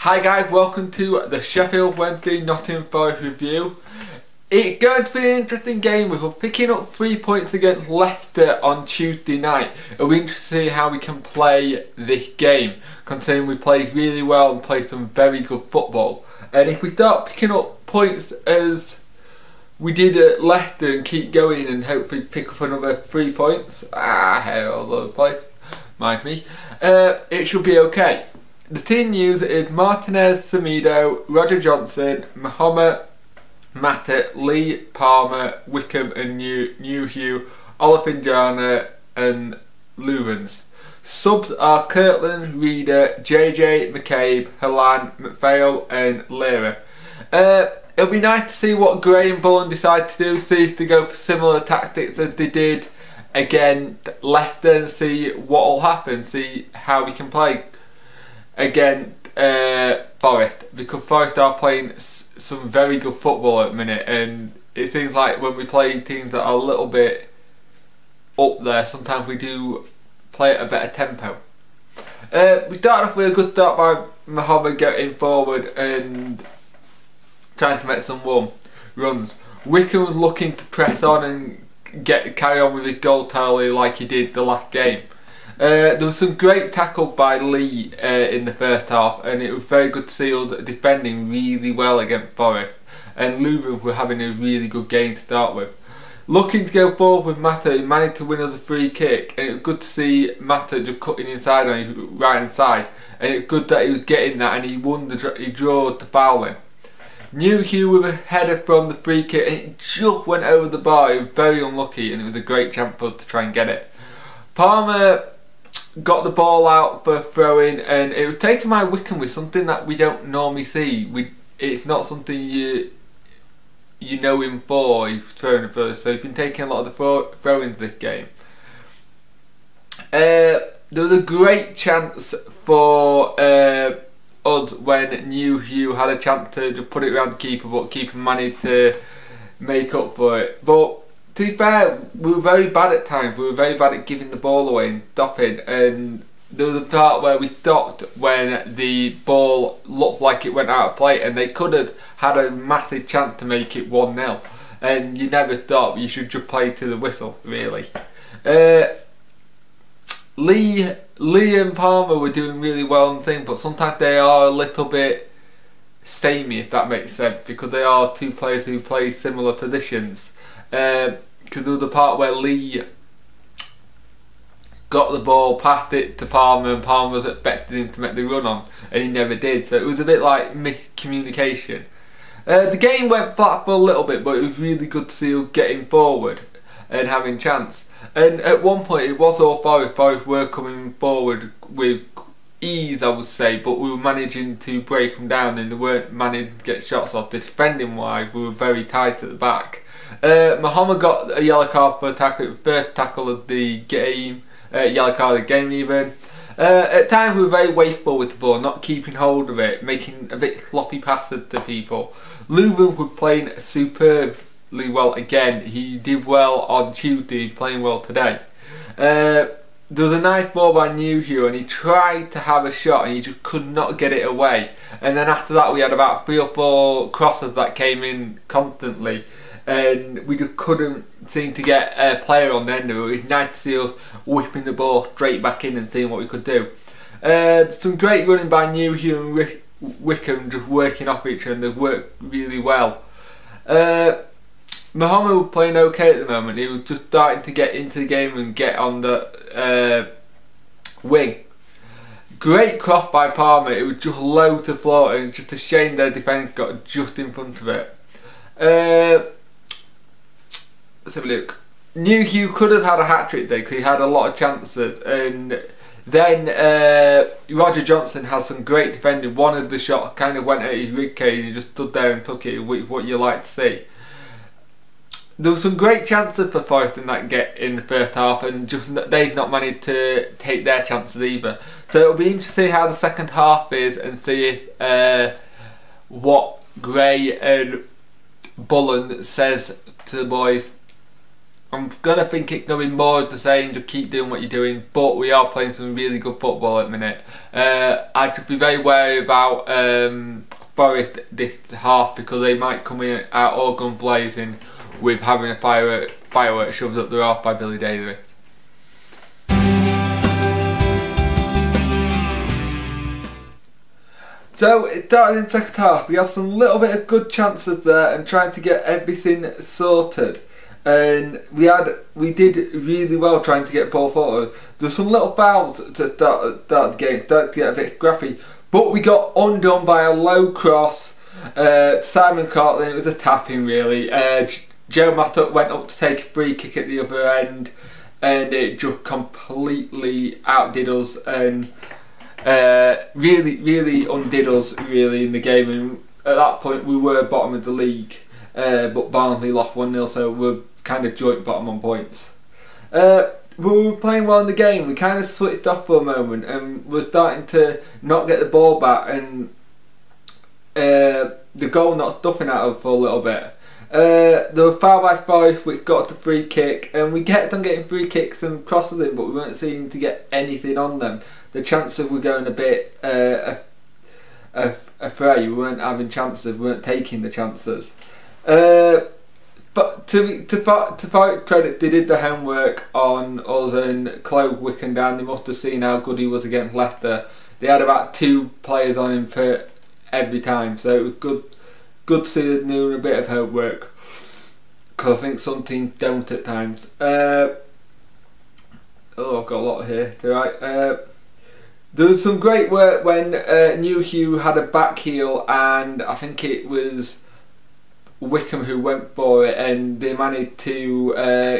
Hi guys, welcome to the Sheffield Wednesday Nottingham Forest review. It's going to be an interesting game. We're picking up 3 points against Leicester on Tuesday night. It'll be interesting to see how we can play this game, considering we played really well and played some very good football. And if we start picking up points as we did at Leicester and keep going and hopefully pick up another 3 points, hair all over the place, mind me, it should be okay. The team news is Martinez, Semedo, Roger Johnson, Mohamed, Matip, Lee, Palmer, Wickham and New Hugh, Olapinjana and Luvens. Subs are Kirtland, Reeder, JJ, McCabe, Halan, McPhail and Lira. It'll be nice to see what Gray and Bullen decide to do, see if they go for similar tactics as they did against Leicester and see what will happen, see how we can play against Forest, because Forest are playing some very good football at the minute, and it seems like when we play teams that are a little bit up there, sometimes we do play at a better tempo. We started off with a good start by Mohamed getting forward and trying to make some runs. Wickham was looking to press on and carry on with his goal tally like he did the last game. There was some great tackle by Lee in the first half, and it was very good to see us defending really well against Forest, and Luvens were having a really good game to start with. Looking to go forward with Mata, he managed to win us a free kick, and it was good to see Mata just cutting inside on his right hand side, and it's good that he was getting that and he drew the foul in. New Hugh with a header from the free kick, and it just went over the bar. It was very unlucky, and it was a great chance for us to try and get it. Palmer got the ball out for throwing, and it was taken by Wickham with something that we don't normally see. It's not something you know him for. He's throwing it first, so he's been taking a lot of the throw-ins this game. There was a great chance for us when New Hugh had a chance to just put it around the keeper, but keeper managed to make up for it. But to be fair, we were very bad at times. We were very bad at giving the ball away and stopping, and there was a part where we stopped when the ball looked like it went out of play, and they could have had a massive chance to make it 1-0, and you never stop. You should just play to the whistle, really. Lee and Palmer were doing really well and things, but sometimes they are a little bit samey, if that makes sense, because they are two players who play similar positions. Because there was a part where Lee got the ball, passed it to Palmer, and Palmer was expecting him to make the run on, and he never did, so it was a bit like miscommunication. The game went flat for a little bit, but it was really good to see us getting forward and having chance. And at one point it was all Forest. Forest were coming forward with ease, I would say, but we were managing to break them down, and they weren't managing to get shots off. The defending wise, we were very tight at the back. Mohamed got a yellow card for tackle, first tackle of the game, yellow card of the game even. At times we were very wasteful with the ball, not keeping hold of it, making a bit sloppy passes to people. Luvens was playing superbly well again. He did well on Tuesday, he's playing well today. There was a nice ball by New Hugh, and he tried to have a shot and he just could not get it away. And then after that we had about 3 or 4 crosses that came in constantly, and we just couldn't seem to get a player on the end of it. It was nice to see us whipping the ball straight back in and seeing what we could do. Some great running by New Hugh and Wickham, just working off each other, and they've worked really well. Mohamed was playing okay at the moment. He was just starting to get into the game and get on the wing. Great cross by Palmer. It was just low to floor, and just a shame their defence got just in front of it. Let's have a look. New Hugh could have had a hat-trick there because he had a lot of chances, and then Roger Johnson has some great defending. One of the shots kind of went at his rib cage and he just stood there and took it, which is what you like to see. There were some great chances for Forest in the first half, and just they've not managed to take their chances either. So it'll be interesting to see how the second half is, and see what Gray and Bullen says to the boys I'm gonna think it's gonna be more of the same. Just keep doing what you're doing, but we are playing some really good football at the minute. I should be very wary about Forest this half, because they might come in out all gun blazing with having a firework shoved up their arse by Billy Davies. So it started in the second half. We had some little bit of good chances there and trying to get everything sorted. And we did really well trying to get ball forward. There were some little fouls to start the game, started to get a bit scrappy, but we got undone by a low cross. Simon Cartland, it was a tapping really. Joe Mattock went up to take a free kick at the other end, and it just completely outdid us and really undid us really in the game. And at that point we were bottom of the league, but Barnsley lost 1-0, so we're kind of joint bottom on points. We were playing well in the game. We kind of switched off for a moment and we're starting to not get the ball back, and the goal not stuffing out of for a little bit. There were foul by Forest which got the free kick, and we kept on getting free kicks and crosses in, but we weren't seeming to get anything on them. The chances were going a bit afray. We weren't having chances, we weren't taking the chances. But to Forest credit, they did the homework on us and closed Wickham down. They must have seen how good he was against Leicester. They had about 2 players on him for every time, so it was good to see them doing a bit of homework, because I think some teams don't at times. Oh, I've got a lot here to write. There was some great work when New Hugh had a back heel, and I think it was Wickham who went for it, and they managed to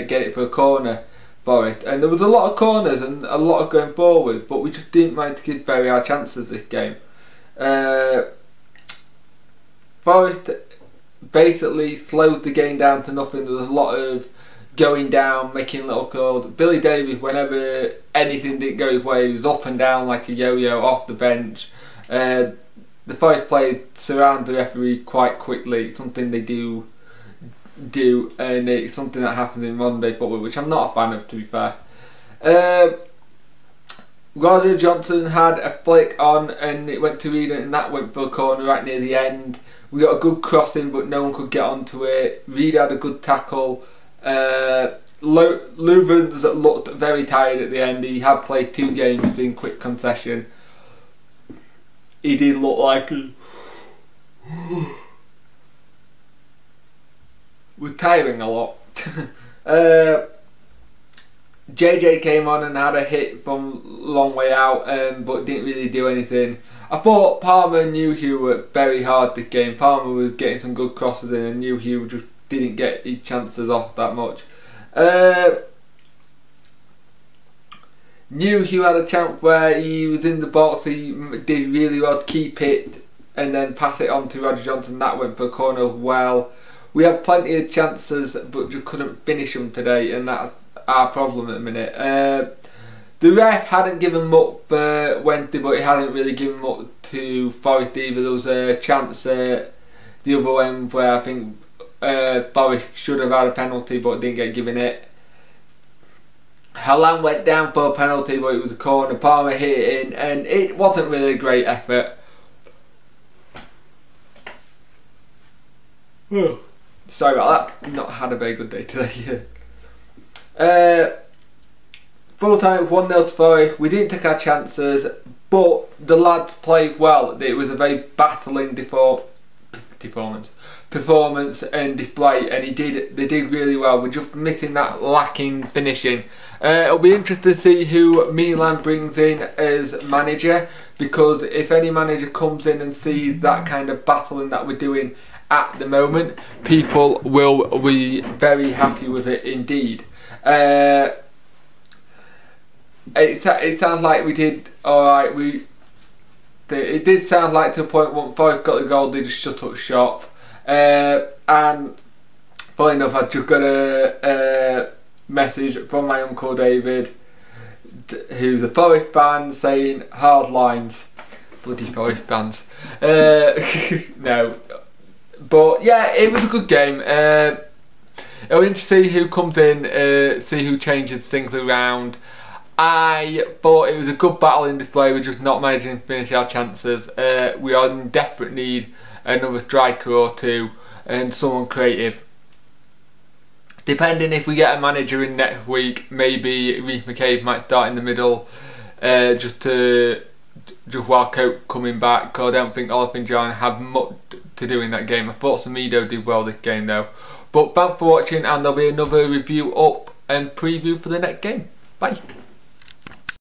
get it for a corner for it. And there was a lot of corners and a lot of going forward, but we just didn't manage to give very our chances this game. Forest basically slowed the game down to nothing. There was a lot of going down, making little calls. Billy Davies, whenever anything didn't go his way, he was up and down like a yo-yo off the bench. The Forest players surround the referee quite quickly. It's something they do, and it's something that happens in modern day football, which I'm not a fan of, to be fair. Roger Johnson had a flick on and it went to Reed, and that went for a corner right near the end. We got a good crossing, but no one could get onto it. Reed had a good tackle. Luvens looked very tired at the end. He had played 2 games in quick concession. He did look like he was tiring a lot. JJ came on and had a hit from long way out, but didn't really do anything. I thought Palmer and New Hugh were very hard this game. Palmer was getting some good crosses in, and New Hugh just didn't get his chances off that much. New Hugh had a chance where he was in the box. He did really well to keep it and then pass it on to Roger Johnson. That went for a corner well. We had plenty of chances, but just couldn't finish them today, and that's our problem at the minute. The ref hadn't given much for Wednesday, but he hadn't really given much to Forest either. There was a chance at the other end where I think Forest should have had a penalty, but didn't get given it. Halan went down for a penalty, but it was a corner. Palmer hit it in, and it wasn't really a great effort. Sorry about that. Not had a very good day today. Full time 1-0 to Forest. We didn't take our chances, but the lads played well. It was a very battling performance and display, and they did really well. We're just missing that lacking finishing. It'll be interesting to see who Milan brings in as manager, because if any manager comes in and sees that kind of battling that we're doing at the moment, people will be very happy with it indeed. It sounds like we did alright. It did sound like to a point when Forest got the goal, they just shut up shop. And funny enough, I just got a message from my uncle David, who's a Forest fan, saying hard lines. Bloody Forest fans. No, but yeah, it was a good game. it'll be interesting to see who comes in, see who changes things around. I thought it was a good battle in display. We're just not managing to finish our chances. We are in desperate need another striker or two and someone creative. Depending if we get a manager in next week, maybe Reece McCabe might start in the middle, just while Cope coming back. I don't think Olafin John had much to do in that game. I thought Semedo did well this game though. But thanks for watching, and there'll be another review up and preview for the next game. Bye.